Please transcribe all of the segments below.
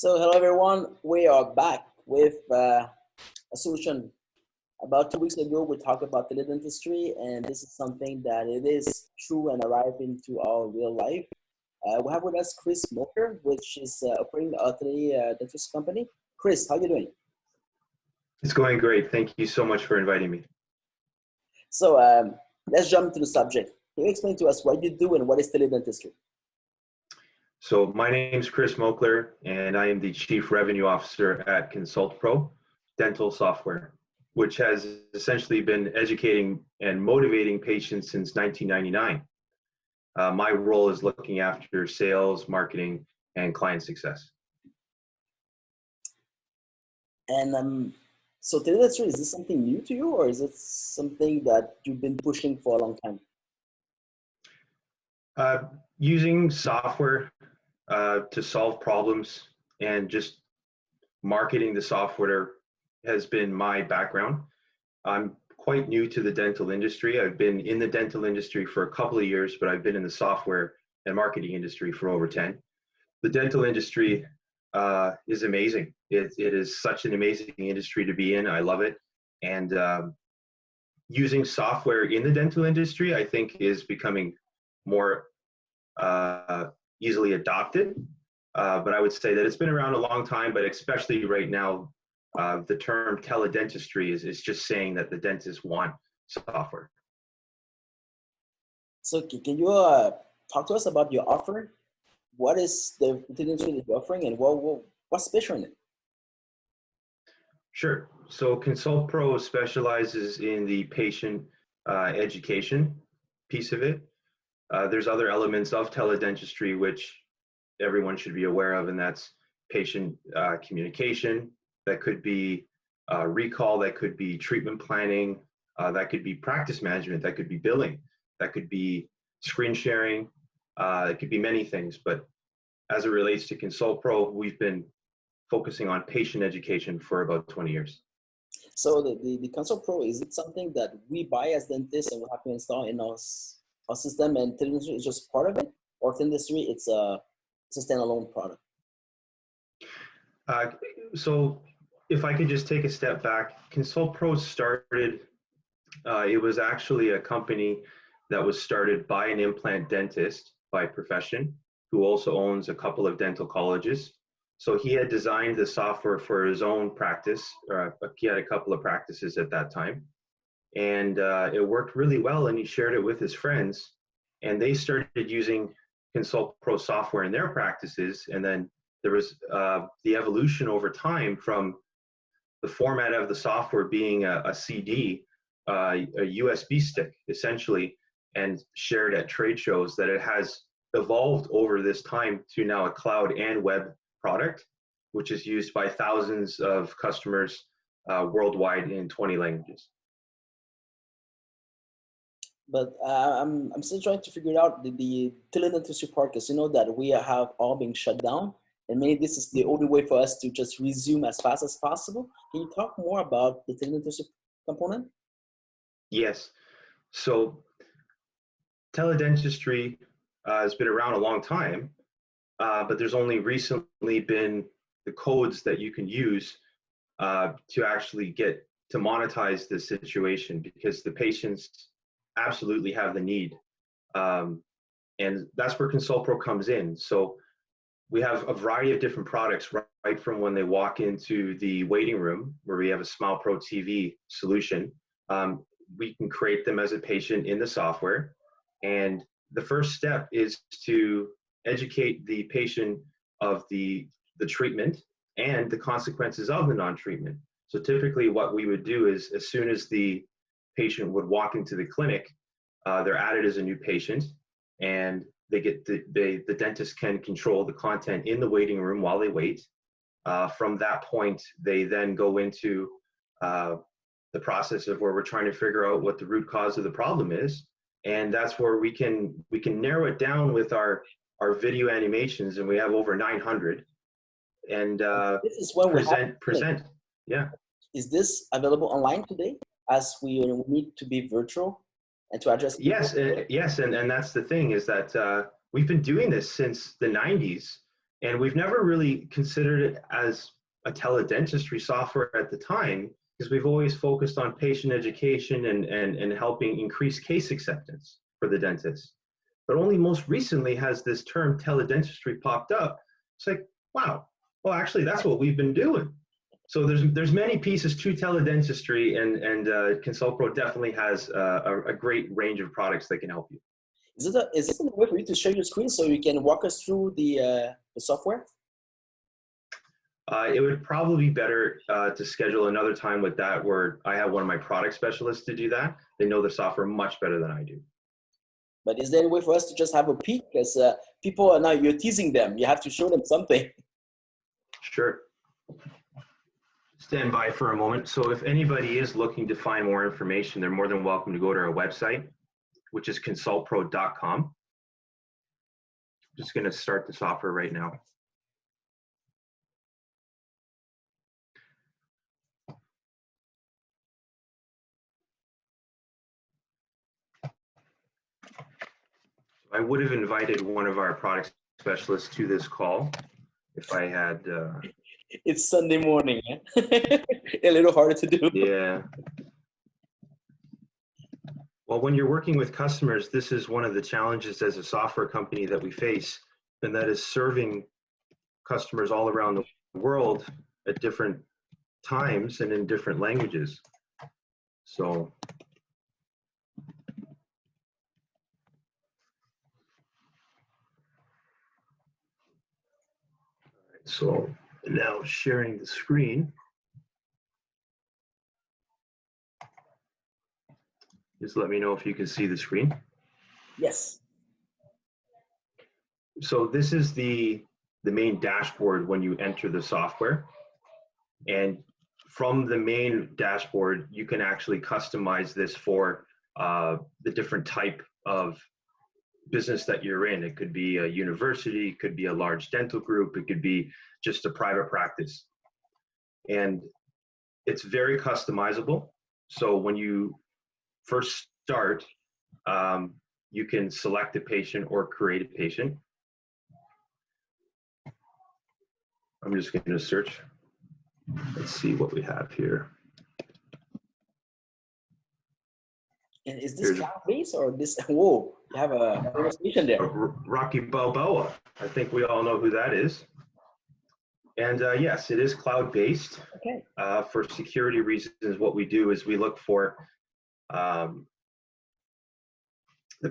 So hello everyone, we are back with a solution. About 2 weeks ago, we talked about tele dentistry, and this is something that it is true and arrived into our real life. We have with us Chris Moakler, which is operating a tele dentistry company. Chris, how you doing? It's going great. Thank you so much for inviting me. So let's jump into the subject. Can you explain to us what you do and what is tele dentistry? So my name is Chris Moakler, and I am the Chief Revenue Officer at ConsultPro Dental Software, which has essentially been educating and motivating patients since 1999. My role is looking after sales, marketing, and client success. And so tele dentistry, is this something new to you, or is it something that you've been pushing for a long time? Using software to solve problems and just marketing the software has been my background. I'm quite new to the dental industry. I've been in the dental industry for a couple of years, but I've been in the software and marketing industry for over 10. The dental industry is amazing. It is such an amazing industry to be in. I love it. And using software in the dental industry, I think, is becoming more easily adopted. But I would say that it's been around a long time, but especially right now, the term teledentistry is just saying that the dentists want software. So can you talk to us about your offering? What is the dentistry that you're offering, and what's special in it? Sure. So ConsultPro specializes in the patient education piece of it. There's other elements of teledentistry which everyone should be aware of, and that's patient communication. That could be recall, that could be treatment planning, that could be practice management, that could be billing, that could be screen sharing, it could be many things. But as it relates to ConsultPro, we've been focusing on patient education for about 20 years. So the ConsultPro, is it something that we buy as dentists and we have to install in our system, and teledentistry is just part of it? Or teledentistry, it's a standalone product? So if I could just take a step back, ConsultPro started, it was actually a company that was started by an implant dentist by profession, who also owns a couple of dental colleges. So he had designed the software for his own practice. He had a couple of practices at that time. And it worked really well, and he shared it with his friends. And they started using ConsultPro software in their practices. And then there was the evolution over time from the format of the software being a CD, a USB stick, essentially, and shared at trade shows, that it has evolved over this time to now a cloud and web product, which is used by thousands of customers worldwide in 20 languages. But I'm still trying to figure out the teledentistry part, because you know that we have all been shut down, and maybe this is the only way for us to just resume as fast as possible. Can you talk more about the teledentistry component? Yes. So teledentistry has been around a long time, but there's only recently been the codes that you can use to actually get to monetize this situation, because the patients absolutely have the need. And that's where ConsultPro comes in. So we have a variety of different products, right from when they walk into the waiting room, where we have a SmilePro TV solution. We can create them as a patient in the software. And the first step is to educate the patient of the treatment and the consequences of the non-treatment. So typically what we would do is, as soon as the patient would walk into the clinic, they're added as a new patient, and they get the dentist can control the content in the waiting room while they wait. From that point, they then go into the process of where we're trying to figure out what the root cause of the problem is, and that's where we can narrow it down with our video animations, and we have over 900. And this is when present. Yeah. Is this available online today, as we need to be virtual and to address people? Yes, yes, and that's the thing, is that we've been doing this since the 90s, And we've never really considered it as a teledentistry software at the time, because we've always focused on patient education and helping increase case acceptance for the dentist. But only most recently has this term teledentistry popped up. It's like, wow, well, actually, that's what we've been doing. So there's many pieces to teledentistry, and ConsultPro definitely has a great range of products that can help you. Is it a way for you to share your screen so you can walk us through the software? It would probably be better to schedule another time with that, where I have one of my product specialists to do that. They know the software much better than I do. But is there a way for us to just have a peek? Because people are now, you're teasing them. You have to show them something. Sure. Stand by for a moment. So if anybody is looking to find more information, they're more than welcome to go to our website, which is consultpro.com. I'm just going to start the software right now. I would have invited one of our product specialists to this call if I had. It's Sunday morning, eh? A little harder to do. Yeah. Well, when you're working with customers, this is one of the challenges as a software company that we face, and that is serving customers all around the world at different times and in different languages. So. So now sharing the screen. Just let me know if you can see the screen. Yes. So this is the main dashboard when you enter the software. And from the main dashboard, you can actually customize this for the different type of business that you're in. It could be a university, it could be a large dental group, it could be just a private practice. And it's very customizable. So when you first start, you can select a patient or create a patient. I'm just going to search. Let's see what we have here. And is this cloud-based or this? Whoa, you have a radio station there. Rocky Balboa. I think we all know who that is. And yes, it is cloud-based. Okay. For security reasons, what we do is we look for the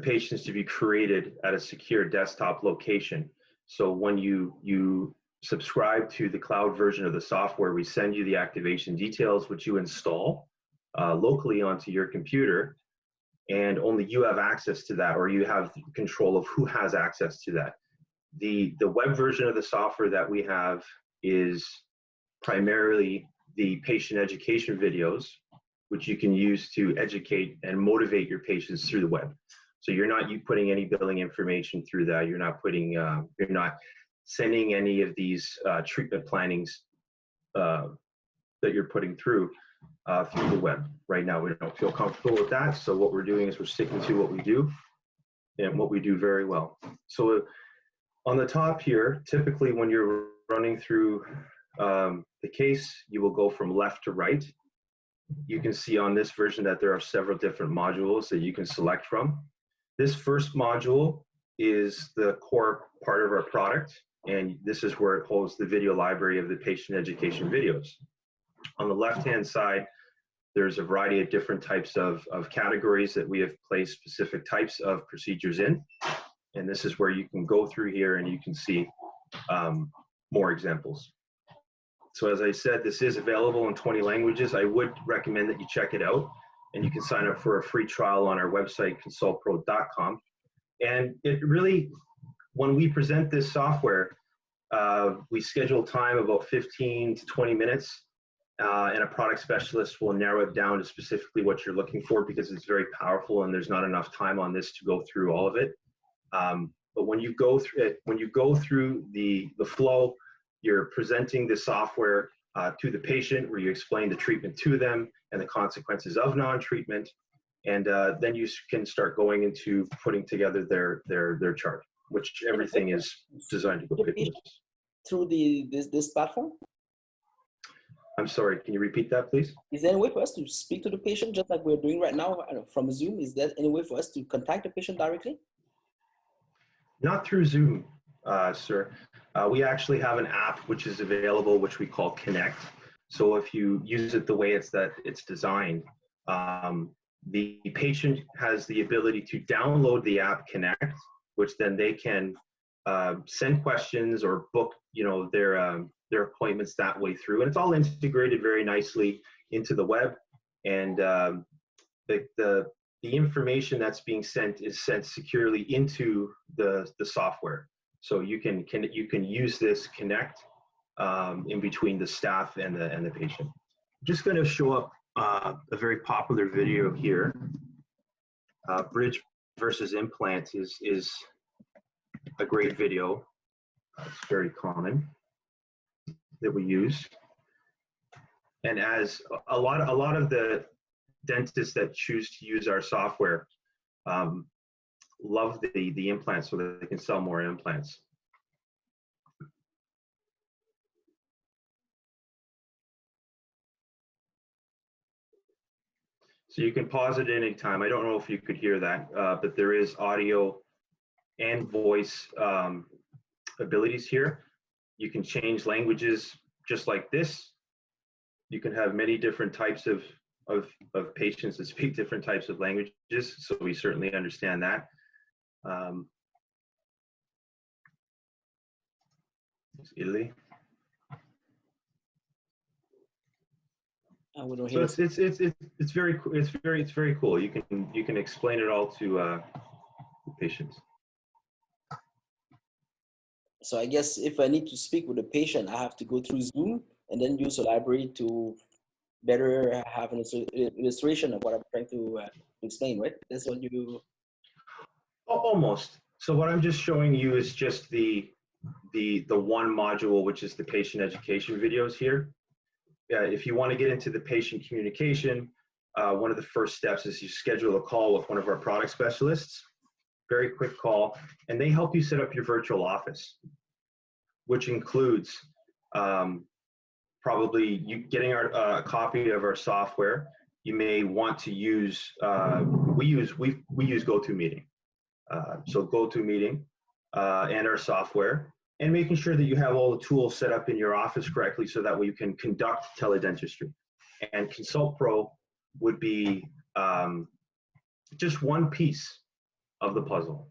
patients to be created at a secure desktop location. So when you subscribe to the cloud version of the software, we send you the activation details, which you install locally onto your computer, and only you have access to that, or you have control of who has access to that. The web version of the software that we have is primarily the patient education videos, which you can use to educate and motivate your patients through the web. So you're not putting any billing information through that. You're not putting, you're not sending any of these treatment plannings that you're putting through the web. Right now, we don't feel comfortable with that. So what we're doing is we're sticking to what we do and what we do very well. So on the top here, typically when you're running through the case, you will go from left to right. You can see on this version that there are several different modules that you can select from. This first module is the core part of our product, and this is where it holds the video library of the patient education videos. On the left-hand side, there's a variety of different types of categories that we have placed specific types of procedures in. And this is where you can go through here and you can see more examples. So as I said, this is available in 20 languages. I would recommend that you check it out, and you can sign up for a free trial on our website, consultpro.com. And it really, when we present this software, we schedule time about 15 to 20 minutes, and a product specialist will narrow it down to specifically what you're looking for, because it's very powerful and there's not enough time on this to go through all of it. But when you go through it, when you go through the flow, you're presenting the software to the patient, where you explain the treatment to them and the consequences of non-treatment, and then you can start going into putting together their chart, which everything is designed to go paperless. through this platform? I'm sorry, can you repeat that, please? Is there any way for us to speak to the patient just like we're doing right now from Zoom? Is there any way for us to contact the patient directly? Not through Zoom, sir. We actually have an app which is available, which we call Connect. So if you use it the way it's designed, the patient has the ability to download the app Connect, which then they can send questions or book, their appointments that way through, and it's all integrated very nicely into the web. And the information that's being sent is sent securely into the software. So you can use this Connect in between the staff and the patient. I'm just going to show up a very popular video here. Bridge versus implant is a great video. It's very common that we use, and as a lot of the dentists that choose to use our software love the implants, so that they can sell more implants. So you can pause it any time. I don't know if you could hear that, but there is audio and voice abilities here. You can change languages just like this. You can have many different types of patients that speak different types of languages, so we certainly understand that. Italy. So it's very cool. You can explain it all to patients. So I guess if I need to speak with a patient, I have to go through Zoom and then use a library to better have an illustration of what I'm trying to explain, right? That's what you... Almost. So what I'm just showing you is just the one module, which is the patient education videos here. If you want to get into the patient communication, one of the first steps is you schedule a call with one of our product specialists. Very quick call, and they help you set up your virtual office, which includes probably you getting a copy of our software. You may want to use we use GoToMeeting, so GoToMeeting and our software, and making sure that you have all the tools set up in your office correctly, so that way you can conduct teledentistry. And Consult Pro would be just one piece of the puzzle.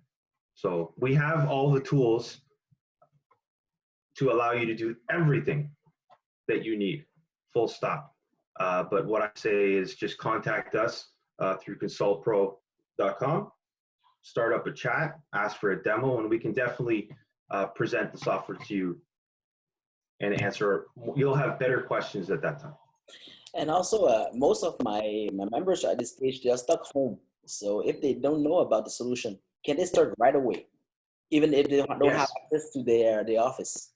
So we have all the tools to allow you to do everything that you need, full stop. But what I say is just contact us through consultpro.com, start up a chat, ask for a demo, and we can definitely present the software to you and answer. You'll have better questions at that time. And also, most of my members at this stage, they are stuck home. So if they don't know about the solution, can they start right away, even if they don't have access to their office?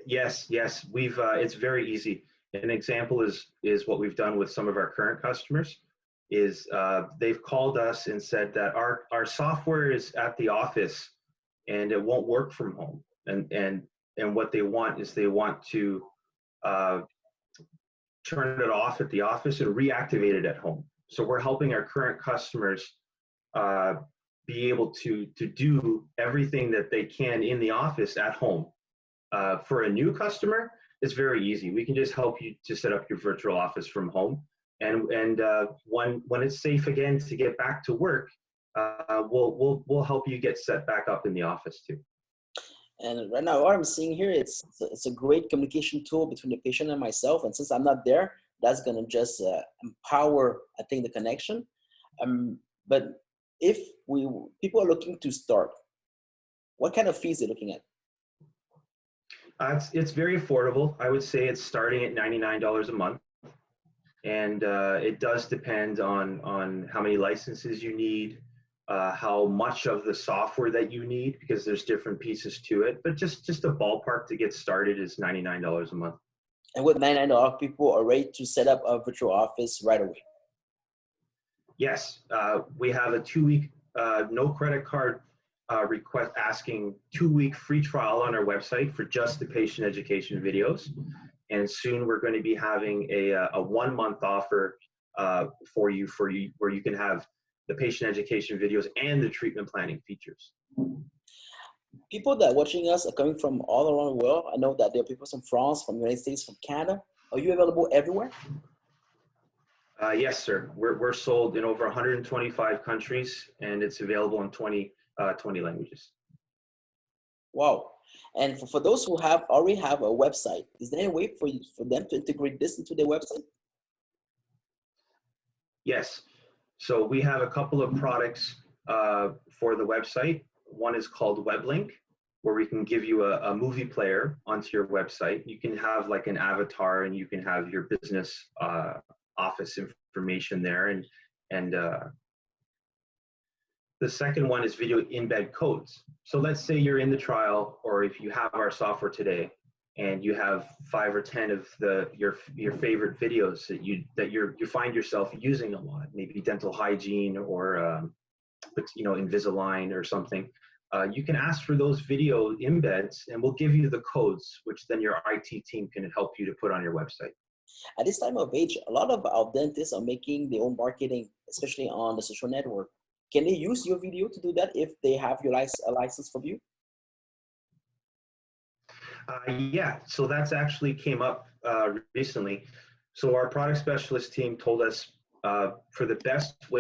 Yes. We've it's very easy. An example is what we've done with some of our current customers. Is they've called us and said that our software is at the office and it won't work from home. And what they want is they want to turn it off at the office and reactivate it at home. So we're helping our current customers be able to do everything that they can in the office at home. For a new customer, it's very easy. We can just help you to set up your virtual office from home. And when it's safe again to get back to work, we'll help you get set back up in the office too. And right now, what I'm seeing here, it's a great communication tool between the patient and myself. And since I'm not there, that's gonna just empower, I think, the connection. But if people are looking to start, what kind of fees are they looking at? It's very affordable. I would say it's starting at $99 a month. And it does depend on how many licenses you need, how much of the software that you need, because there's different pieces to it. But just a ballpark to get started is $99 a month. And with $99, people are ready to set up a virtual office right away. Yes, we have a 2-week no credit card request asking 2-week free trial on our website for just the patient education videos. And soon we're going to be having a 1-month offer for you where you can have the patient education videos and the treatment planning features. People that are watching us are coming from all around the world. I know that there are people from France, from the United States, from Canada. Are you available everywhere? Yes, sir. We're sold in over 125 countries, and it's available in 20 languages. Wow. And for those who already have a website, is there a way for them to integrate this into their website? Yes. So we have a couple of products for the website. One is called WebLink, where we can give you a movie player onto your website. You can have like an avatar, and you can have your business office information there. And the second one is video embed codes. So let's say you're in the trial, or if you have our software today, and you have 5 or 10 of your favorite videos that you find yourself using a lot, maybe dental hygiene or Invisalign or something. You can ask for those video embeds, and we'll give you the codes, which then your IT team can help you to put on your website. At this time of age, a lot of our dentists are making their own marketing, especially on the social network. Can they use your video to do that if they have a license from you? Yeah, so that's actually came up recently. So our product specialist team told us for the best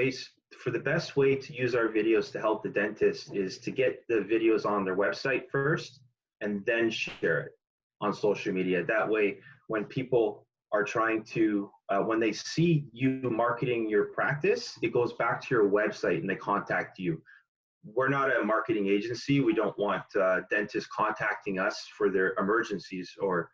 way to use our videos to help the dentist is to get the videos on their website first and then share it on social media. That way, when people are trying to, when they see you marketing your practice, it goes back to your website and they contact you. We're not a marketing agency. We don't want dentists contacting us for their emergencies or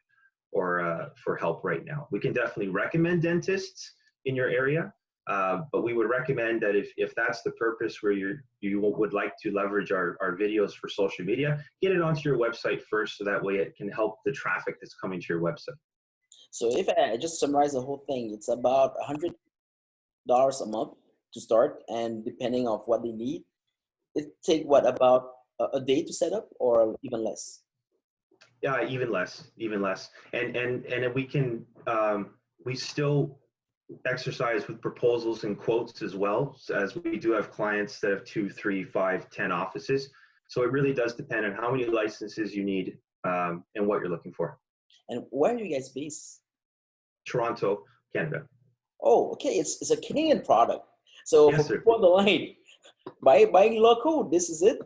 for help right now. We can definitely recommend dentists in your area, but we would recommend that if that's the purpose where you would like to leverage our videos for social media, get it onto your website first, so that way it can help the traffic that's coming to your website. So if I just summarize the whole thing, it's about $100 a month to start, and depending on what they need, it take what, about a day to set up, or even less? Yeah, even less. And we can we still exercise with proposals and quotes as well, as we do have clients that have 2, 3, 5, 10 offices. So it really does depend on how many licenses you need and what you're looking for. And where are you guys based? Toronto, Canada. Oh, okay. It's a Canadian product. So Yes, for sir. people on the line, buying local, this is it.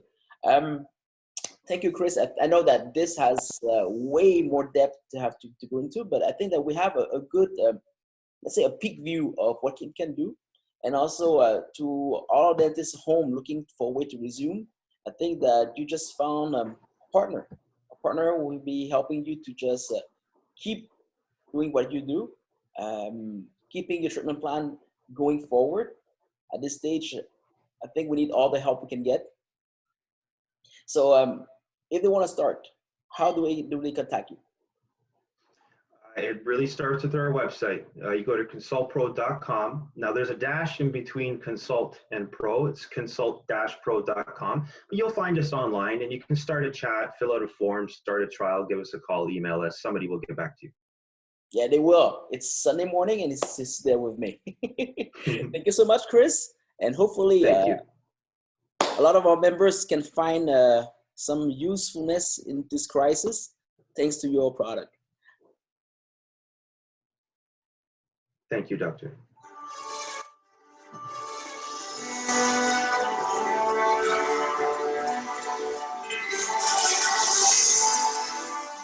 Thank you, Chris. I know that this has way more depth to have to go into, but I think that we have a good, let's say, a peak view of what it can do. And also to all dentists home looking for a way to resume, I think that you just found a partner. A partner will be helping you to just keep doing what you do, keeping your treatment plan going forward. At this stage, I think we need all the help we can get. So if they want to start, how do they contact you? It really starts with our website. You go to consultpro.com. Now there's a dash in between consult and pro. It's consult-pro.com. But you'll find us online, and you can start a chat, fill out a form, start a trial, give us a call, email us. Somebody will get back to you. Yeah, they will. It's Sunday morning, and it's there with me. Thank you so much, Chris. And hopefully a lot of our members can find some usefulness in this crisis thanks to your product. Thank you, Doctor.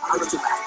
I'll get you back.